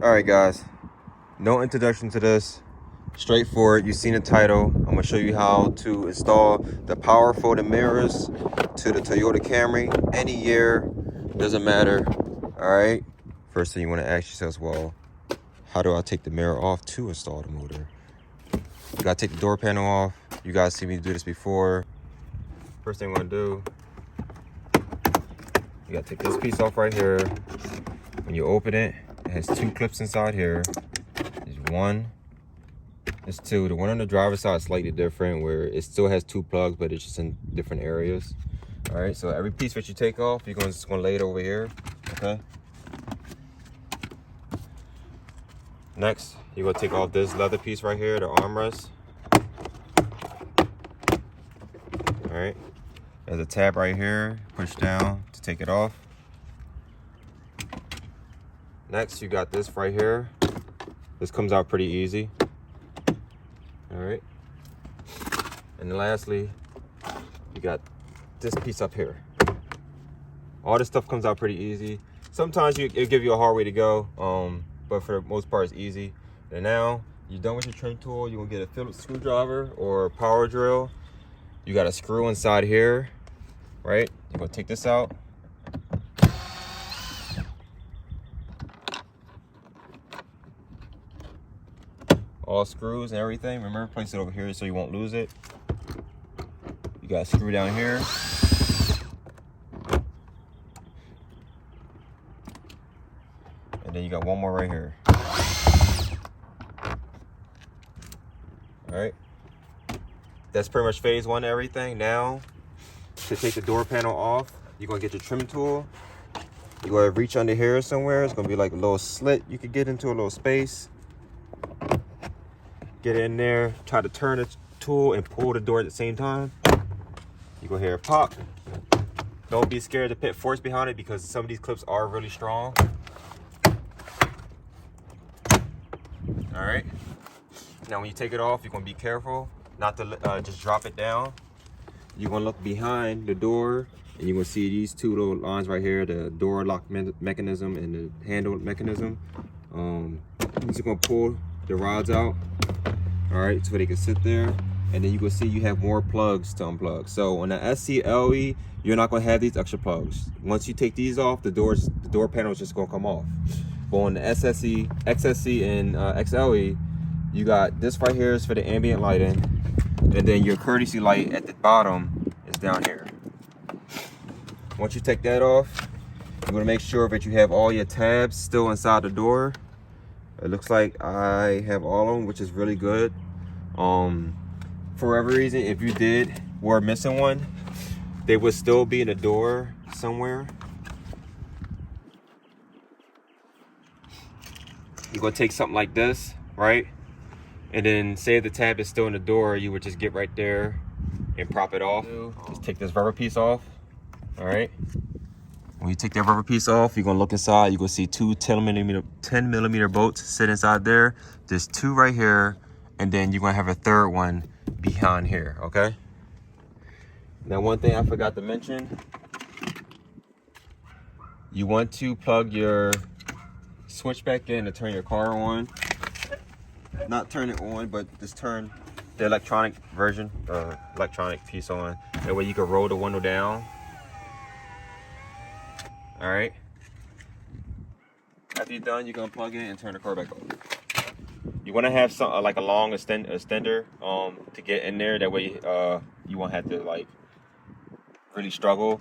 All right, guys, no introduction to this. Straightforward. You've seen the title. I'm gonna show you how to install the power folding mirrors to the Toyota Camry. Any year, doesn't matter. All right. First thing you want to ask yourself, well, how do I take the mirror off to install the motor? You gotta take the door panel off. You guys see me do this before. First thing I'm gonna do, you gotta take this piece off right here. When you open it, it has two clips inside here. There's one. There's two. The one on the driver's side is slightly different, where it still has two plugs, but it's just in different areas. All right, so every piece that you take off, you're just gonna lay it over here, okay? Next, you're gonna take off this leather piece right here, the armrest. All right, there's a tab right here, push down to take it off. Next, you got this right here. This comes out pretty easy. All right, and then lastly, you got this piece up here. All this stuff comes out pretty easy. Sometimes it'll give you a hard way to go, but for the most part, it's easy. And now you're done with your trim tool. You're gonna get a Phillips screwdriver or a power drill. You got a screw inside here, right? You're gonna take this out. All screws and everything. Remember, place it over here so you won't lose it. You got a screw down here. And then you got one more right here. All right. That's pretty much phase one of everything. Now, to take the door panel off, you're gonna get your trim tool. You're gonna reach under here somewhere. It's gonna be like a little slit you could get into, a little space. Get in there, try to turn the tool and pull the door at the same time. You go hear it pop. Don't be scared to put force behind it because some of these clips are really strong. All right. Now when you take it off, you're gonna be careful not to just drop it down. You're gonna look behind the door and you're gonna see these two little lines right here, the door lock mechanism and the handle mechanism. You're just gonna pull the rods out. All right, so they can sit there, and then you can see you have more plugs to unplug. So on the SCLE, you're not gonna have these extra plugs. Once you take these off, the door panel is just gonna come off. But on the SSE, XSE, and XLE, you got this right here is for the ambient lighting, and then your courtesy light at the bottom is down here. Once you take that off, you wanna make sure that you have all your tabs still inside the door. It looks like I have all of them, which is really good. For whatever reason, if you were missing one, they would still be in the door somewhere. You're gonna take something like this, right? And then say the tab is still in the door, you would just get right there and prop it off. Just take this rubber piece off, all right? When you take that rubber piece off, you're gonna look inside. You're gonna see two 10 millimeter bolts sit inside there. There's two right here, and then you're gonna have a third one behind here, okay? Now, one thing I forgot to mention, you want to plug your switch back in to turn your car on. Not turn it on, but just turn the electronic version, electronic piece on. That way you can roll the window down. All right. After you're done, you're gonna plug in and turn the car back on. You want to have some like a long extender to get in there. That way you won't have to like really struggle.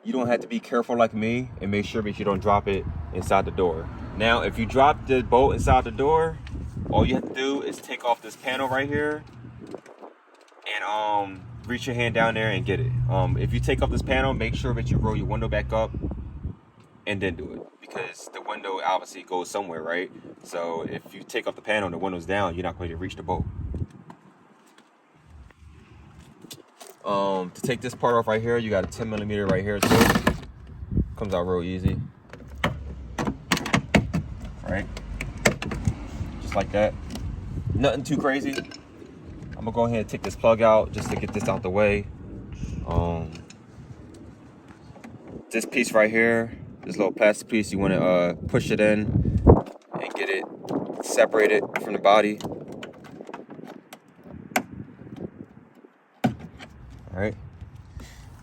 You don't have to be careful like me and make sure that you don't drop it inside the door. Now, if you drop the bolt inside the door, all you have to do is take off this panel right here and reach your hand down there and get it. If you take off this panel, make sure that you roll your window back up and then do it, because the window obviously goes somewhere, right? So if you take off the panel and the window's down, you're not going to reach the bolt. To take this part off right here, you got a 10 millimeter right here too. Comes out real easy, right? Just like that. Nothing too crazy. I'm gonna go ahead and take this plug out just to get this out the way. This piece right here, this little plastic piece, you want to push it in and get it separated from the body. All right.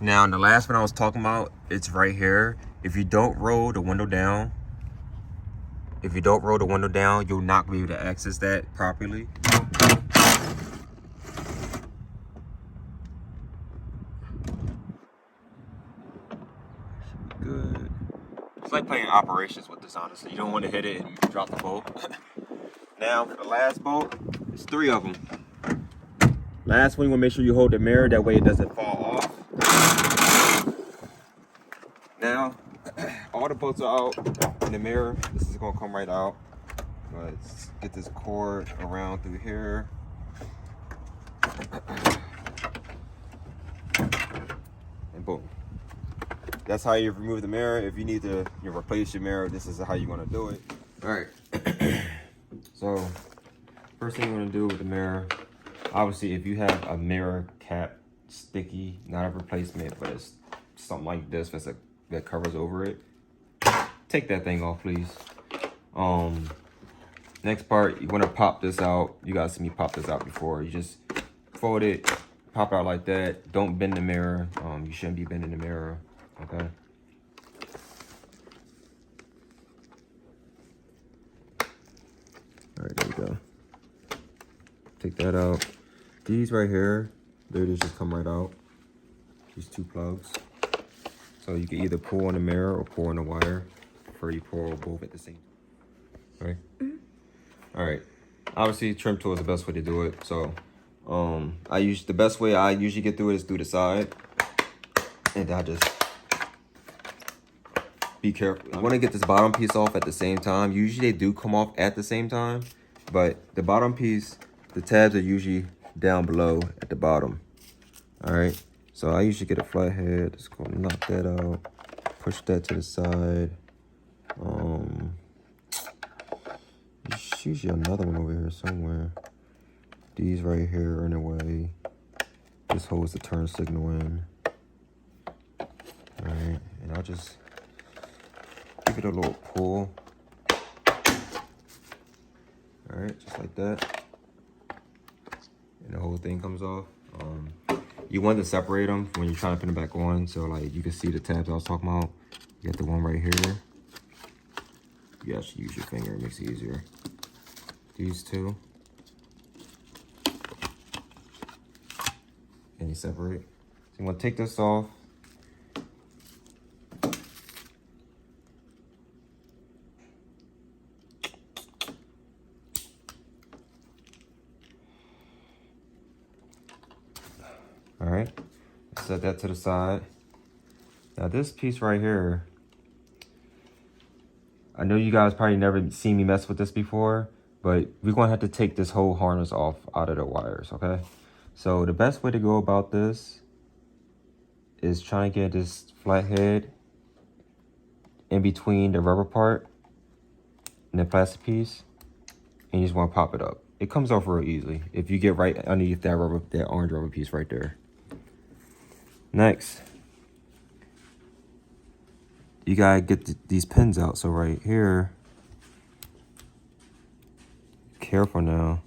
Now, the last one I was talking about, it's right here. If you don't roll the window down, you'll not be able to access that properly. Should be good. It's like playing operations with this, honestly. You don't want to hit it and drop the bolt. Now, for the last bolt, there's 3 of them. Last one, you want to make sure you hold the mirror, that way it doesn't fall off. Now, all the bolts are out in the mirror. This is going to come right out. Let's get this cord around through here. And boom. That's how you remove the mirror. If you need to replace your mirror, this is how you're going to do it. All right. So, first thing you want to do with the mirror, obviously, if you have a mirror cap sticky, not a replacement, but it's something like this that covers over it, take that thing off, please. Next part, you want to pop this out. You guys see me pop this out before. You just fold it, pop it out like that. Don't bend the mirror. You shouldn't be bending the mirror, okay? All right, there we go. Take that out. These right here, they just come right out. These 2 plugs. So you can either pull on the mirror or pull on the wire. Prefer you pull both at the same time. Right? All right. Obviously, trim tool is the best way to do it. So, the best way I usually get through it is through the side, and I just be careful. I want to get this bottom piece off at the same time. Usually they do come off at the same time, but the bottom piece, the tabs are usually down below at the bottom. All right. So I usually get a flat head. Just gonna knock that out. Push that to the side. There's usually another one over here somewhere. These right here are in the way. This holds the turn signal in. Alright, and I'll just give it a little pull. Alright, just like that. And the whole thing comes off. You want to separate them when you're trying to put them back on. So like you can see the tabs I was talking about. You got the one right here. You actually use your finger, it makes it easier. These 2. And you separate. So I'm gonna take this off. All right, set that to the side. Now this piece right here, I know you guys probably never seen me mess with this before, but we're gonna have to take this whole harness off out of the wires, okay? So the best way to go about this is trying to get this flat head in between the rubber part and the plastic piece, and you just wanna pop it up. It comes off real easily if you get right underneath that orange rubber piece right there. Next, you gotta get these pins out. So right here, careful now.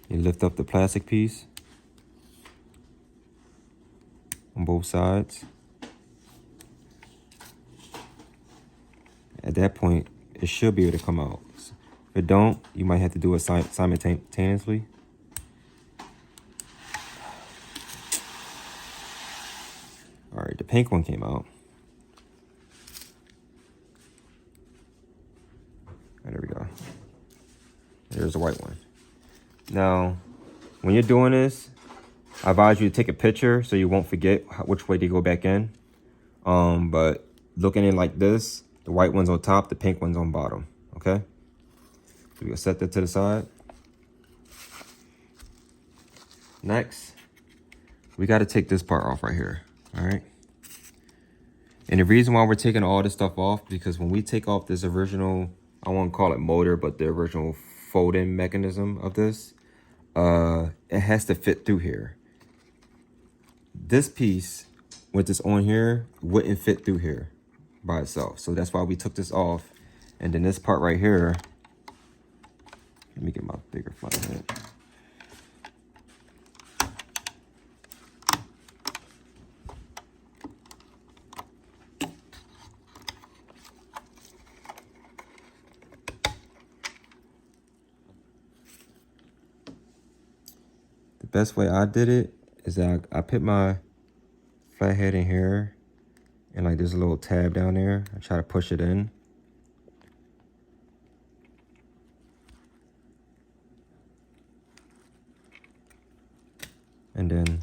You lift up the plastic piece on both sides. At that point, it should be able to come out. If it don't, you might have to do it simultaneously. All right, the pink one came out. There we go. There's the white one. Now, when you're doing this, I advise you to take a picture so you won't forget which way to go back in. But looking in like this, the white one's on top, the pink one's on bottom, okay? So we're gonna set that to the side. Next, we gotta take this part off right here, all right? And the reason why we're taking all this stuff off, because when we take off this original, I won't call it motor, but the original folding mechanism of this, it has to fit through here. This piece with this on here wouldn't fit through here. by itself. So that's why we took this off. And then this part right here, let me get my bigger flathead. The best way I did it is that I put my flathead in here, and like there's a little tab down there. I try to push it in. And then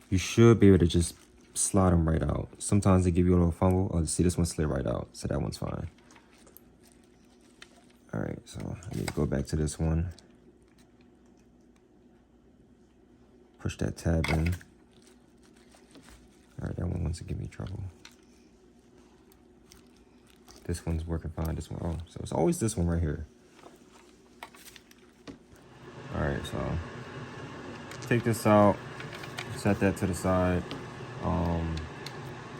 you should be able to just slide them right out. Sometimes they give you a little fumble. Oh, see, this one slid right out, so that one's fine. All right, so let me go back to this one. Push that tab in. All right, that one wants to give me trouble. This one's working fine, this one, oh, so it's always this one right here. All right, so take this out, set that to the side.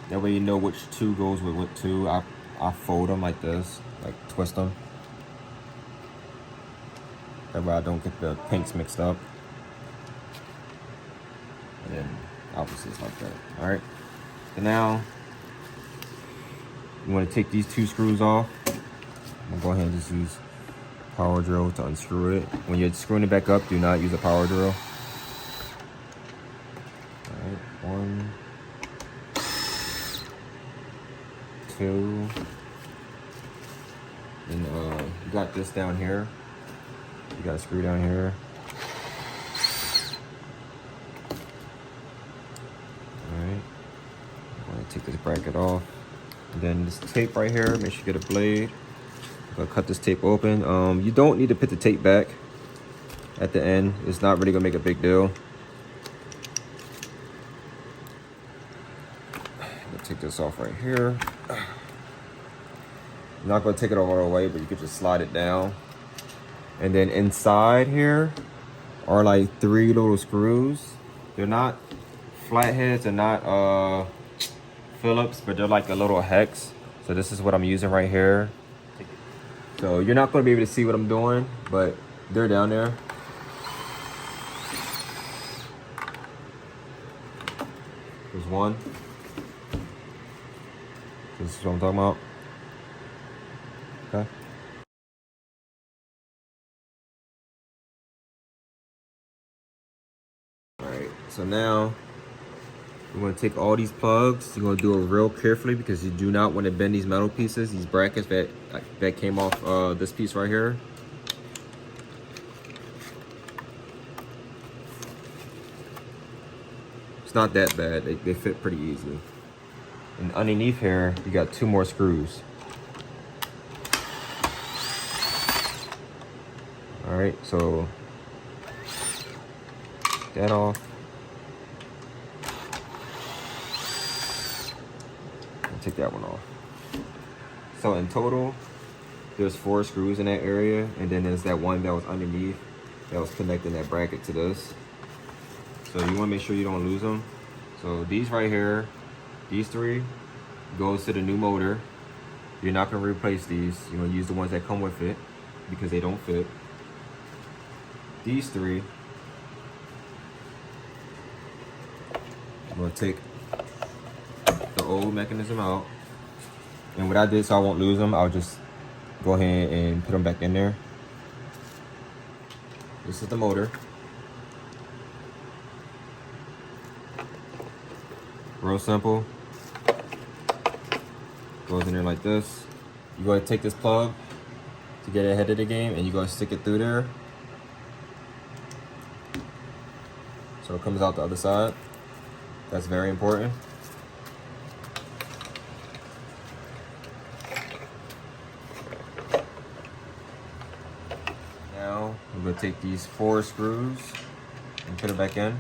That way you know which two goes with what two. I fold them like this, like twist them. That way I don't get the pinks mixed up. And then obviously it's like that. All right, so now you want to take these two screws off. I'm gonna go ahead and just use power drill to unscrew it. When you're screwing it back up, do not use a power drill. All right, 1, 2. And you got this down here. You got a screw down here. All right, I'm gonna take this bracket off. And then this tape right here, make sure you get a blade. I'm gonna cut this tape open. You don't need to put the tape back at the end. It's not really gonna make a big deal. I'm gonna take this off right here. I'm not gonna take it all the way, but you could just slide it down. And then inside here are like 3 little screws. They're not flatheads, they're not Phillips, but they're like a little hex. So this is what I'm using right here. So you're not gonna be able to see what I'm doing, but they're down there. There's one. This is what I'm talking about. Okay. All right, so now you're gonna take all these plugs. You're gonna do it real carefully because you do not want to bend these metal pieces, these brackets that came off this piece right here. It's not that bad. They fit pretty easily. And underneath here, you got 2 more screws. All right, so that off. Take that one off. So in total, there's 4 screws in that area, and then there's that one that was underneath that was connecting that bracket to this. So you want to make sure you don't lose them. So these right here, these 3 goes to the new motor. You're not going to replace these. You're going to use the ones that come with it because they don't fit. These 3, I'm going to take the old mechanism out, and what I did so I won't lose them, I'll just go ahead and put them back in there. This is the motor. Real simple. Goes in there like this. You go ahead and take this plug to get ahead of the game, and you go and stick it through there so it comes out the other side. That's very important. Now I'm going to take these 4 screws and put it back in.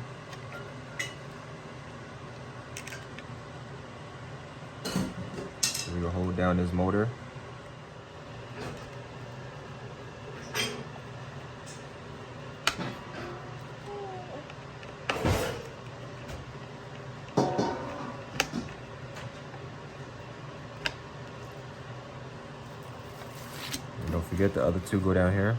So we're going to hold down this motor. forget the other two go down here.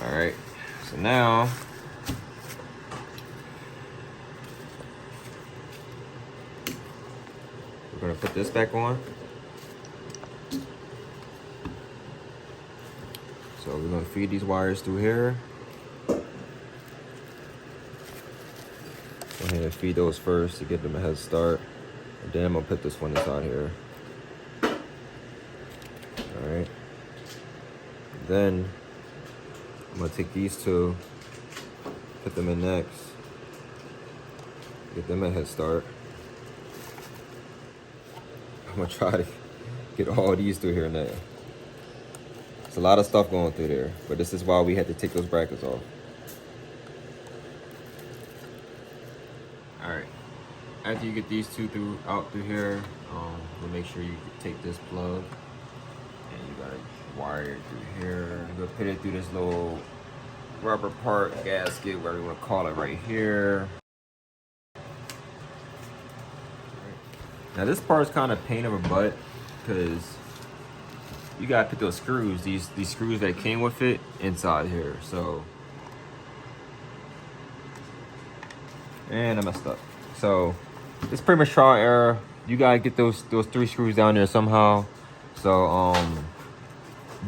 All right, so now we're gonna put this back on. So we're gonna feed these wires through here. Go ahead and feed those first to give them a head start. And then I'm gonna put this one inside here. All right. Then I'm gonna take these two, put them in next, get them a head start. I'm gonna try to get all these through here now. There's a lot of stuff going through there, but this is why we had to take those brackets off. All right, after you get these two out through here, we'll make sure you take this plug and you gotta wire it through here. You're gonna put it through this little rubber part gasket, whatever you wanna call it, right here. Now this part is kind of pain in the butt because you gotta put those screws, these screws that came with it, inside here. So, and I messed up. So it's pretty much trial and error. You gotta get those 3 screws down there somehow. So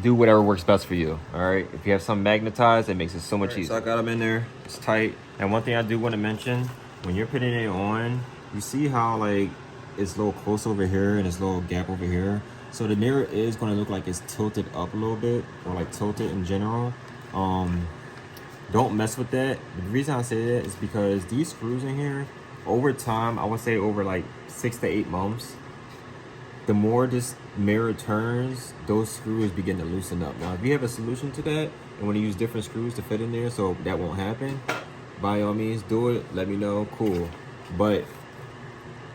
do whatever works best for you. All right. If you have some magnetized, it makes it so much easier. So I got them in there. It's tight. And one thing I do want to mention, when you're putting it on, you see how like it's a little close over here and it's a little gap over here. So the mirror is going to look like it's tilted up a little bit, or like tilted in general. Don't mess with that. The reason I say that is because these screws in here, over time, I would say over like 6 to 8 months, the more this mirror turns, those screws begin to loosen up. Now, if you have a solution to that and want to use different screws to fit in there so that won't happen, by all means, do it. Let me know. Cool. But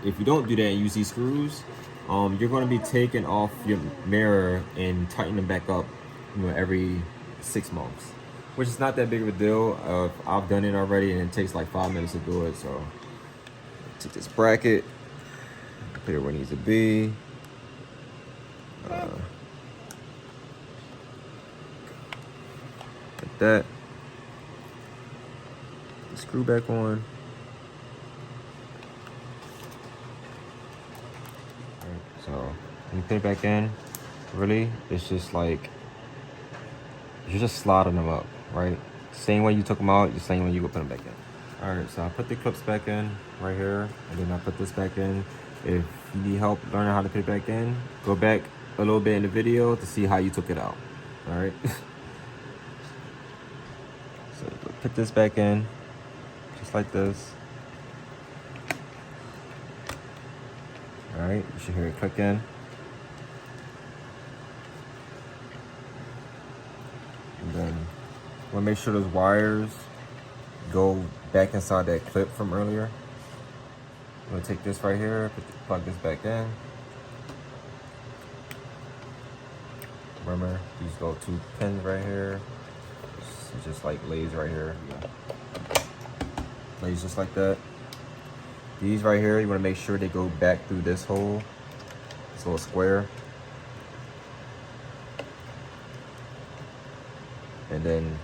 if you don't do that and use these screws, you're going to be taking off your mirror and tightening them back up, every 6 months, which is not that big of a deal. I've done it already, and it takes like 5 minutes to do it. So take this bracket, put it where it needs to be. Like that. Screw back on. So when you put it back in, really, it's just like you're just sliding them up, right? Same way you took them out, the same way you go put them back in. All right, so I put the clips back in right here, and then I put this back in. If you need help learning how to put it back in, go back a little bit in the video to see how you took it out. All right. So put this back in, just like this. All right, you should hear it click in. And then we'll make sure those wires go back inside that clip from earlier. I'm gonna take this right here, plug this back in. Remember, these little 2 pins right here. It's just like lays right here. Lays just like that. These right here, you want to make sure they go back through this hole, this little square. And then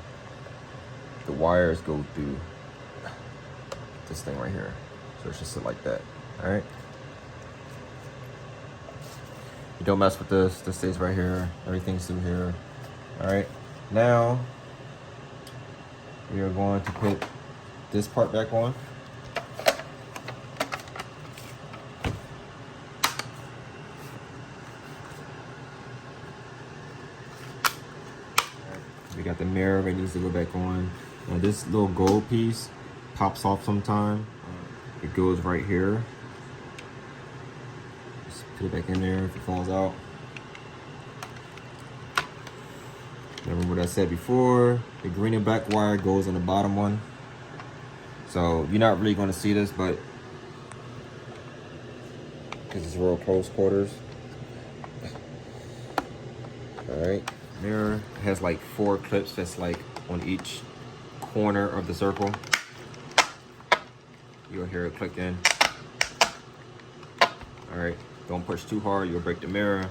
the wires go through this thing right here. So it's just sit like that, all right? You don't mess with this stays right here. Everything's through here, all right? Now, we are going to put this part back on. We got the mirror that needs to go back on. Now this little gold piece pops off sometime. It goes right here. Just put it back in there if it falls out. Remember what I said before, the green and black wire goes on the bottom one. So you're not really gonna see this, but because it's real close quarters. All right, mirror has like 4 clips that's like on each corner of the circle. You'll hear it click in. All right, don't push too hard, you'll break the mirror.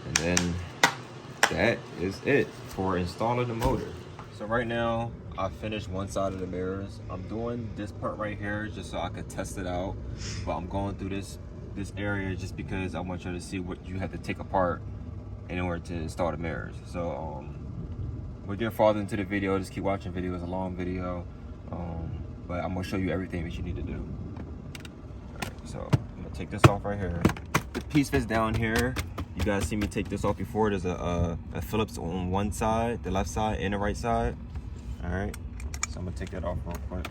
And then that is it for installing the motor. So right now, I finished one side of the mirrors. I'm doing this part right here just so I could test it out. But I'm going through this area just because I want you to see what you have to take apart in order to install the mirrors. So we'll get farther into the video. Just keep watching video. It's a long video. But I'm gonna show you everything that you need to do. All right, so I'm gonna take this off right here. The piece that's down here, you guys see me take this off before. There's a Phillips on one side, the left side and the right side. All right, so I'm gonna take that off real quick.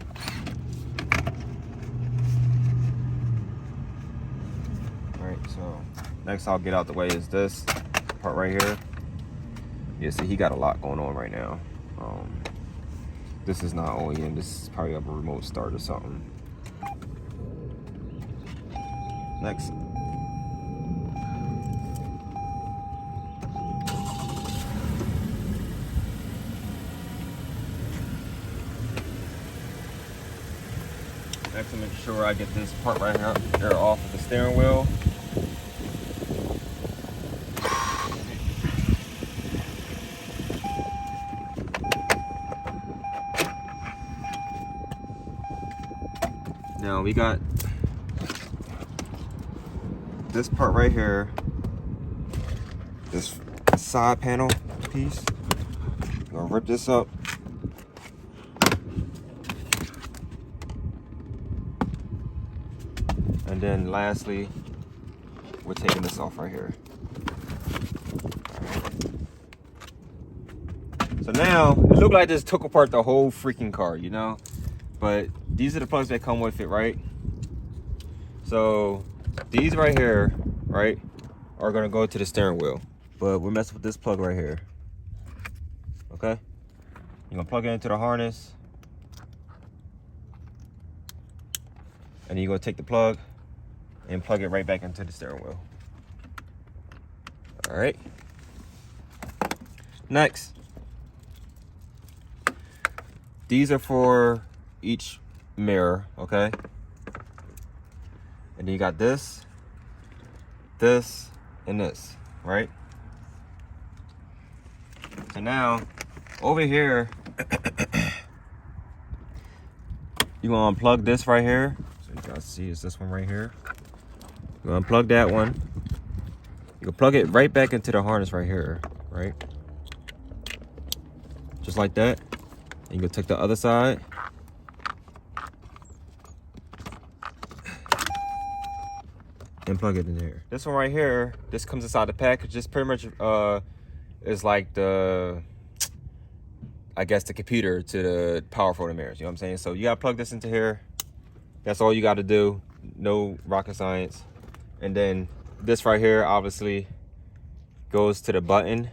All right, so next I'll get out the way is this part right here. Yeah, see, he got a lot going on right now. This is not OEM, this is probably a remote start or something. Next. Next, to make sure I get this part right here off of the steering wheel. Now we got this part right here, this side panel piece. I'm gonna rip this up. And then lastly, we're taking this off right here. So now, it looked like this took apart the whole freaking car, you know? But these are the plugs that come with it, right? So these right here, right, are gonna go to the steering wheel. But we're messing with this plug right here. Okay? You're gonna plug it into the harness. And then you're gonna take the plug and plug it right back into the steering wheel. All right. Next, these are for each mirror, okay? And then you got this, this, and this, right? So now, over here, you're gonna unplug this right here. So you guys see, it's this one right here. You're gonna unplug that one. You can plug it right back into the harness right here, right? Just like that. And you can take the other side. And plug it in there. This one right here, this comes inside the package. This pretty much is like the, I guess, the computer to the power for the mirrors. You know what I'm saying? So you gotta plug this into here. That's all you gotta do. No rocket science. And then this right here obviously goes to the button.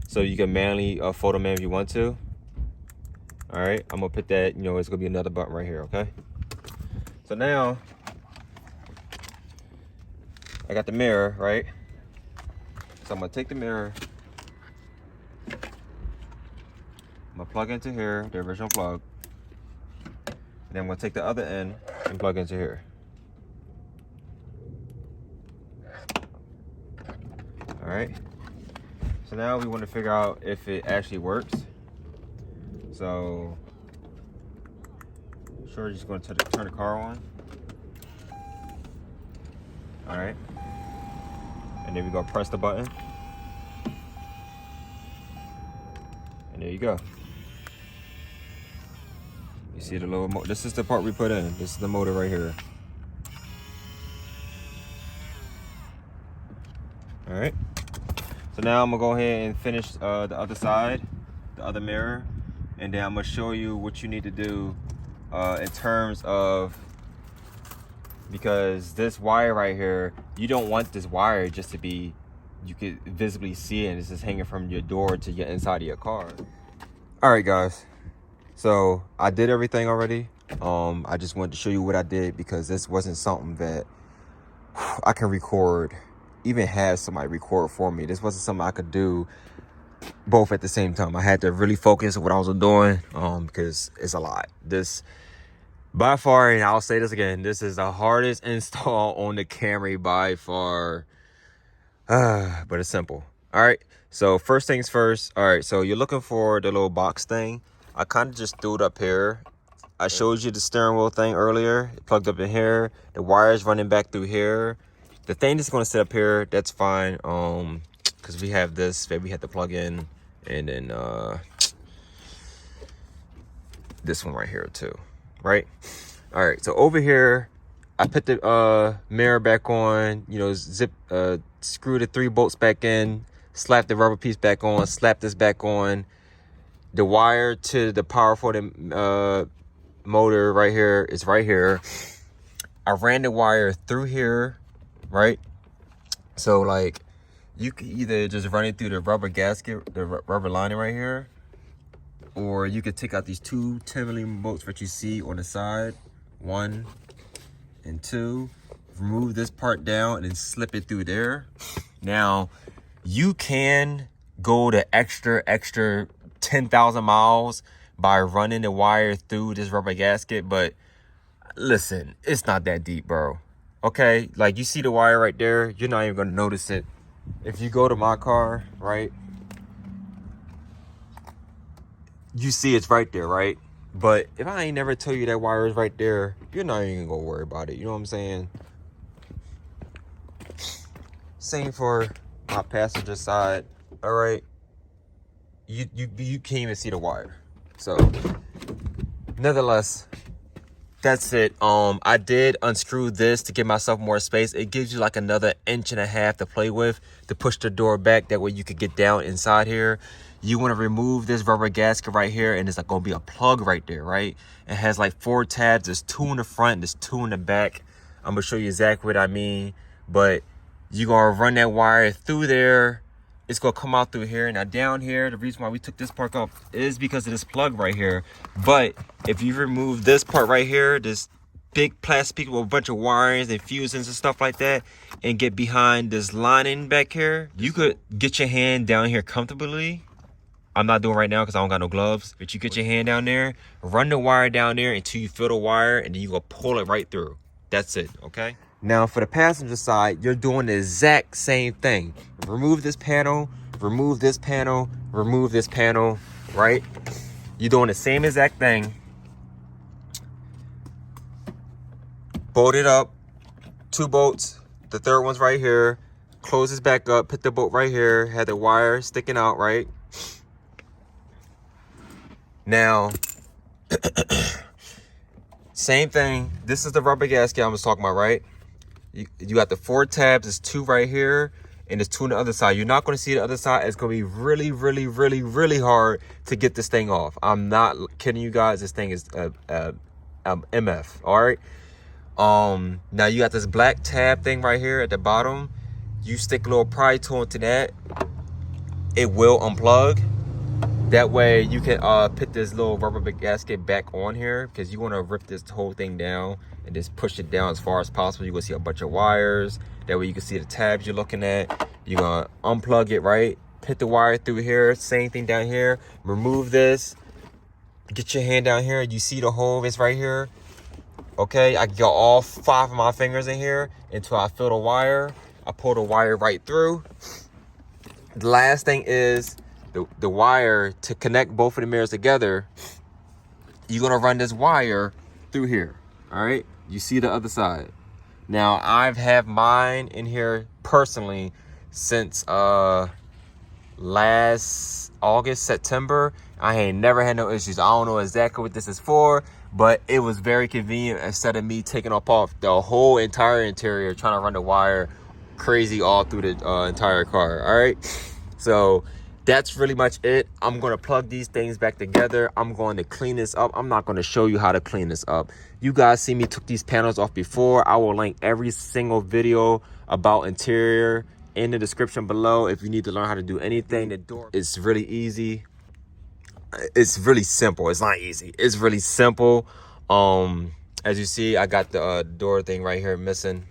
So you can manually photo man if you want to. All right, I'm gonna put that, you know, it's gonna be another button right here, okay? So now, I got the mirror, right? So I'm gonna take the mirror. I'm gonna plug into here, the original plug. And then I'm gonna take the other end and plug into here. All right. So now we want to figure out if it actually works. So, sure, just going to turn the car on. All right. And then we go press the button. And there you go. You see the little motor. This is the part we put in. This is the motor right here. All right. So now I'm gonna go ahead and finish the other side, the other mirror, and then I'm gonna show you what you need to do in terms of, because this wire right here, you don't want this wire just to be, you could visibly see it, and it's just hanging from your door to your inside of your car. All right, guys. So I did everything already. I just wanted to show you what I did because this wasn't something that I can record even have somebody record for me. This wasn't something I could do both at the same time. I had to really focus on what I was doing because it's a lot. This by far, and I'll say this again, this is the hardest install on the Camry by far. But it's simple. All right, so first things first. All right, so you're looking for the little box thing. I kind of just threw it up here. I showed you the steering wheel thing earlier. It plugged up in here. The wires running back through here. The thing that's going to sit up here, that's fine. Because we have this that we had to plug in, and then this one right here too, right? All right, so over here, I put the mirror back on. You know, screw the 3 bolts back in, slap the rubber piece back on, slap this back on. The wire to the power for the motor right here is right here. I ran the wire through here, right? So like, you can either just run it through the rubber gasket, the rubber lining right here, or you could take out these 2 10mm bolts that you see on the side, 1 and 2. Remove this part down and slip it through there. Now, you can go the extra 10,000 miles by running the wire through this rubber gasket, but listen, it's not that deep, bro. Okay, like you see the wire right there, you're not even gonna notice it. If you go to my car, right, you see it's right there, right? But if I ain't never tell you that wire is right there, you're not even gonna worry about it. You know what I'm saying? Same for my passenger side. All right, you can't even see the wire. So nevertheless, that's it. I did unscrew this to give myself more space. It gives you like another 1.5 inches to play with to push the door back. That way you could get down inside here. You want to remove this rubber gasket right here, and it's like gonna be a plug right there, right? It has like 4 tabs. There's 2 in the front, there's 2 in the back. I'm gonna show you exactly what I mean, but you're gonna run that wire through there. It's gonna come out through here. Now down here, the reason why we took this part off is because of this plug right here. But if you remove this part right here, this big plastic with a bunch of wirings and fuses and stuff like that, and get behind this lining back here, you could get your hand down here comfortably. I'm not doing right now because I don't got no gloves, but you get your hand down there, run the wire down there until you feel the wire, and then you go pull it right through. That's it, okay? Now for the passenger side, you're doing the exact same thing. Remove this panel, remove this panel, remove this panel, right? You're doing the same exact thing. Bolt it up, 2 bolts. The third one's right here. Close this back up, put the bolt right here, had the wire sticking out, right? Now, same thing. This is the rubber gasket I was talking about, right? You got the 4 tabs. There's 2 right here, and there's 2 on the other side. You're not going to see the other side. It's going to be really, really, really, really hard to get this thing off. I'm not kidding you guys. This thing is MF. All right. Now you got this black tab thing right here at the bottom. You stick a little pry tool into that. It will unplug. That way you can put this little rubber gasket back on here, because you want to rip this whole thing down and just push it down as far as possible. You're going to see a bunch of wires. That way you can see the tabs you're looking at. You're going to unplug it, right? Put the wire through here. Same thing down here. Remove this. Get your hand down here. You see the hole is right here. Okay, I got all 5 of my fingers in here until I feel the wire. I pull the wire right through. The last thing is the wire to connect both of the mirrors together. You're gonna run this wire through here. All right, you see the other side. Now I've had mine in here personally since last August, September. I ain't never had no issues. I don't know exactly what this is for, but it was very convenient instead of me taking off the whole entire interior, trying to run the wire crazy all through the entire car. All right, so that's really much it. I'm going to plug these things back together. I'm going to clean this up. I'm not going to show you how to clean this up. You guys see me took these panels off before. I will link every single video about interior in the description below. If you need to learn how to do anything, the door, it's really easy. It's really simple. It's not easy. It's really simple. As you see, I got the door thing right here missing.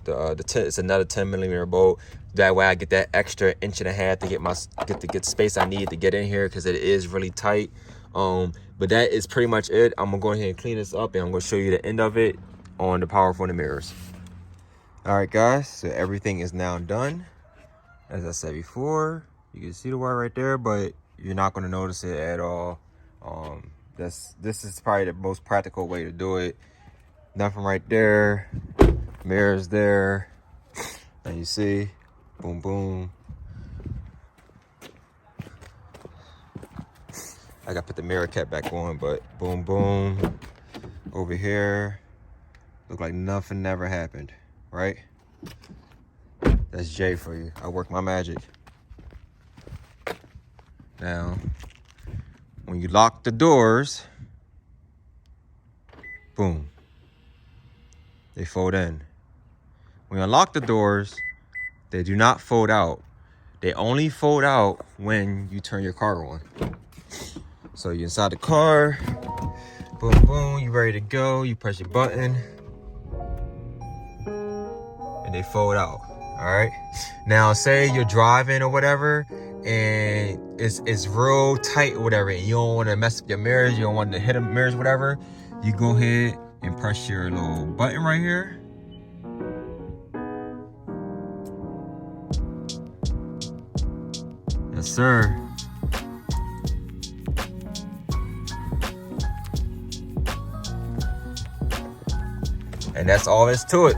It's another 10mm bolt. That way I get that extra 1.5 inches to get the space I need to get in here, because it is really tight. But that is pretty much it. I'm gonna go ahead and clean this up, and I'm gonna show you the end of it on the power for the mirrors. All right, guys, so everything is now done. As I said before, you can see the wire right there, but you're not gonna notice it at all. This is probably the most practical way to do it. Nothing right there, mirrors there, and you see, boom, boom. I gotta put the mirror cap back on, but boom, boom. Over here, look like nothing never happened, right? That's Jay for you. I work my magic. Now, when you lock the doors, boom, they fold in. When you unlock the doors, they do not fold out. They only fold out when you turn your car on. So you're inside the car, boom, boom, you ready to go. You press your button, and they fold out, all right? Now, say you're driving or whatever, and it's real tight or whatever, and you don't want to mess up your mirrors, you don't want to hit the mirrors, whatever, you go ahead and press your little button right here. Yes, sir. And that's all there's to it.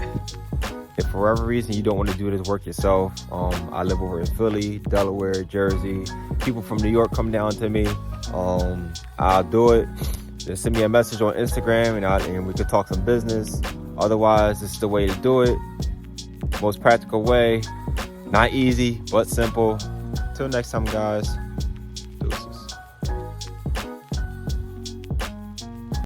If for whatever reason you don't want to do this work yourself, I live over in Philly, Delaware, Jersey. People from New York come down to me. I'll do it. Just send me a message on Instagram, and we could talk some business. Otherwise, this is the way to do it. Most practical way. Not easy, but simple. Till next time, guys.